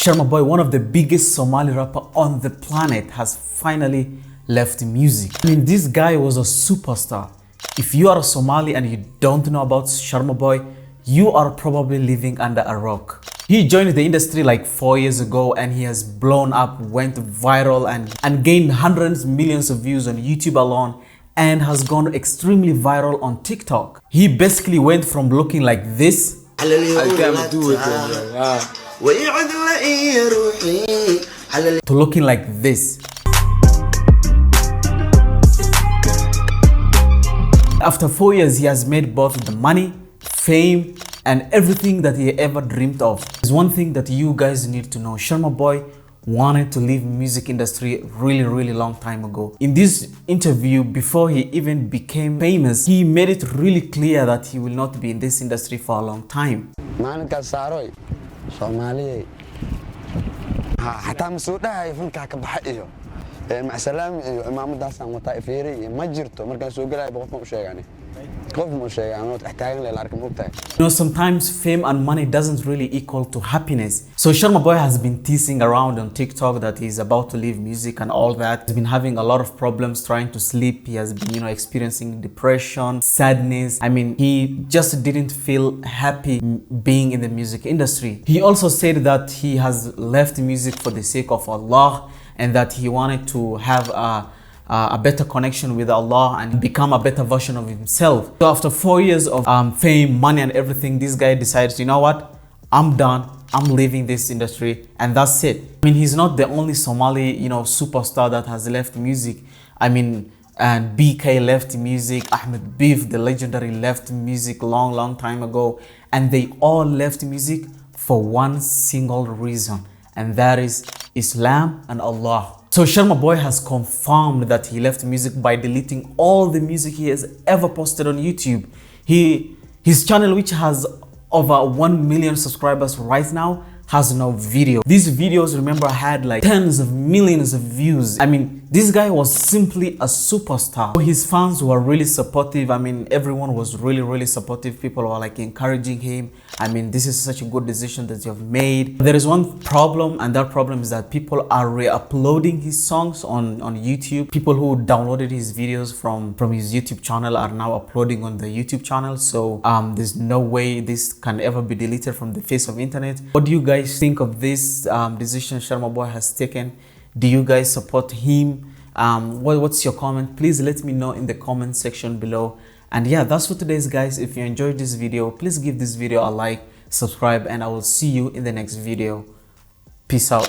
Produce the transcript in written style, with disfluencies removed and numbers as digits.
Sharma Boy, one of the biggest Somali rapper on the planet, has finally left music. I mean, this guy was a superstar. If you are a Somali and you don't know about Sharma Boy, you are probably living under a rock. He joined the industry like 4 years ago and he has blown up, went viral and gained hundreds, millions of views on YouTube alone, and has gone extremely viral on TikTok. He basically went from looking like this I can't do it to looking like this. After 4 years, he has made both the money, fame, and everything that he ever dreamed of. There's one thing that you guys need to know. Sharma Boy wanted to leave music industry really long time ago. In this interview, before he even became famous, he made it really clear that he will not be in this industry for a long time. Somali حتى مسودها فنكا كبحيو مع سلام امام داسان وطا فيري ما جرتو markaan soo galay qof ma u sheegani qof ma u sheegani waxtaagan la arkin ogtahay. You know, sometimes fame and money doesn't really equal to happiness. So Sharma Boy has been teasing around on TikTok that he's about to leave music and all that. He's been having a lot of problems trying to sleep. He has been, you know, experiencing depression, sadness. I mean, he just didn't feel happy being in the music industry. He also said that he has left music for the sake of Allah and that he wanted to have a better connection with Allah and become a better version of himself. So after 4 years of fame, money and everything, this guy decides, you know what, I'm done, I'm leaving this industry, and that's it. I mean, he's not the only Somali, you know, superstar that has left music. I mean, and BK left music, Ahmed Beef, the legendary, left music long time ago, and they all left music for one single reason, and that is Islam and Allah. So Sharma Boy has confirmed that he left music by deleting all the music he has ever posted on YouTube. His channel, which has over 1 million subscribers right now, has no video. These videos, remember, had like tens of millions of views. I mean, this guy was simply a superstar. His fans were really supportive. I mean, everyone was really supportive. People were like encouraging him. I mean, this is such a good decision that you have made. There is one problem, and that problem is that people are re-uploading his songs on YouTube. People who downloaded his videos from his YouTube channel are now uploading on the YouTube channel. So there's no way this can ever be deleted from the face of internet. What do you guys think of this decision Sharma Boy has taken? Do you guys support him? What's your comment? Please let me know in the comment section below. And yeah, that's for today's, guys. If you enjoyed this video, please give this video a like, subscribe, and I will see you in the next video. Peace out.